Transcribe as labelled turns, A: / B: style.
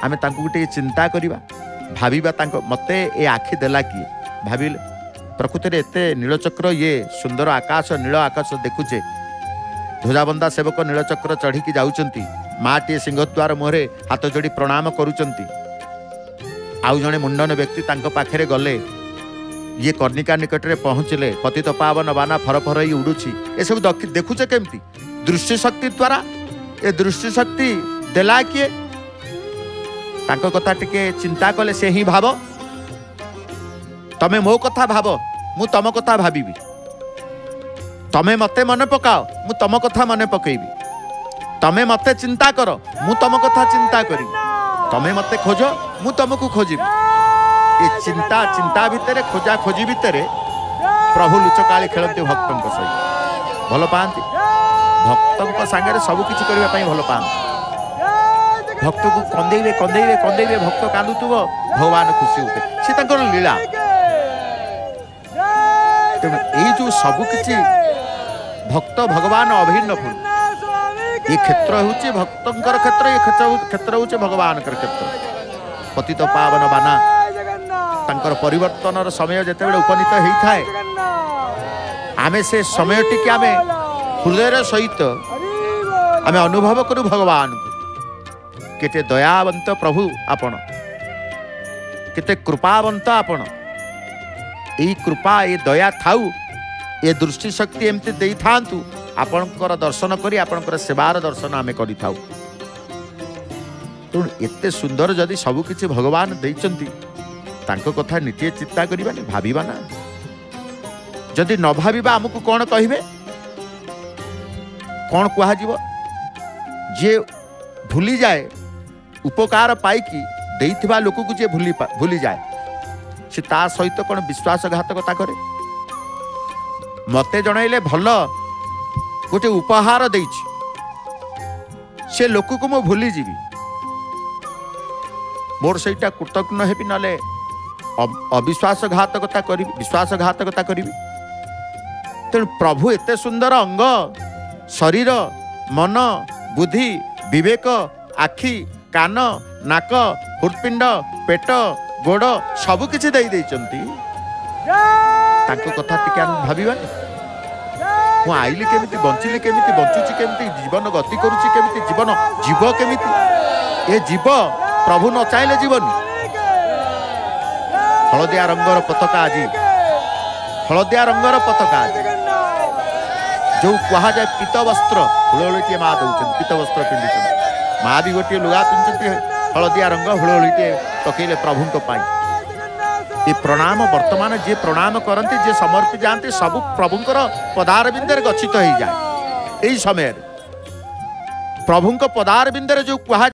A: आमे तांको गोटे चिंता करिबा भाविबा तांको मते ए आखि देला किए भाविले प्रकृति रे एते नीलचक्र ये सुंदर आकाश नील आकाश देखुचे ध्वजाबंदा सेवक नीलचक्र चढ़ी की जाउचंती माटी सिंहद्वार मोहरे हाथ जोड़ी प्रणाम करूचंती आउ जने मुंडन व्यक्ति तांको पाखरे गले ये कर्णिका निकट रे पहुँचले पतित पावन बाना फर फर ही उड़ुची ए सब देखुचे केमती दृष्टि शक्ति द्वारा ए दृष्टि शक्ति देला किए तांको कथा टिके चिंता कले से ही भाव तमे मो कथा भाव मु तम कथा भाविबी तमे मते मन पकाओ मु तम कथा मन पकेबी तमे मते चिंता कर मु तम कथा चिंता करी तमे मते खोज मु तुमको खोजिबी ये चिंता चिंता भितर खोजा खोजी भितर प्रभु लुचकाली खेलते भक्तों सहित भल पाती भक्तों सागर सबकिछ करने भल पाती भक्त को कंदेबे कंदेबे कंदेबे भक्त कांदुथुव भगवान खुशी होते सी लीला तेणु ये जो सबकिछ भक्त भगवान अभिन्न फूल ये क्षेत्र हूँ भक्तर क्षेत्र ये क्षेत्र हूँ भगवान क्षेत्र पतित पावन बाना तांकर परिवर्तन समय जिते उपनीत होता है आमे से समय टी आमे हृदय सहित आमे अनुभव करू भगवान को केते दयावंत प्रभु आपण केते कृपावंत आपण यही कृपा ये दया थाऊ ये दृष्टि शक्ति एमती दे थांतु आपणकर दर्शन करी आपणकर सेवार दर्शन आमे करि थाऊ तेणु एते सुंदर जदि सब किछि भगवान देइचंती तांको कथा नित्य चिंता करिबानी भाबिबा ना जदि न भाबिबा हमकु कोन कहिबे कोन कुहा जीव जे भूली जाए उपकार पाइकी देइथिबा लोक को जे भूली जाए से ता सहित कौन विश्वासघातकता करे मते जनइले भल गोटे उपहार देइछि से लोक को मो भूली जीवी मोर सेटा कृतज्ञ हेबी नले अविश्वासघातकता करी विश्वासघातकता करी तेणु प्रभु एते सुंदर अंग शरीर मन बुद्धि विवेक आखि कान नाक हृत्पिंड पेट गोड़ सब किछि देई देइचंती तांको कथा टिके हम भाबिबानी मु आइली केमिति बंचिली केमिति बंचुची केमिति जीवन गति करूची केमिति जीवन जीव केमिति ए जीव प्रभु न चाहिले जीवन हलदिया रंगर पताका आज हलदिया रंगर पताका आज जो कहा जाए पीत वस्त्र हुलहुलिटे माँ दौरान पीत वस्त्र पिंधि माँ भी गोटे लुगा पिंधि हलदिया रंग हुलहुलिटे पकईले प्रभु ये प्रणाम वर्तमान जे प्रणाम करते जे समर्पी जाते सब प्रभुंकर पदार बिंदर गच्छित हो जाए यही समय प्रभुंक पदार बिंदर जो कहा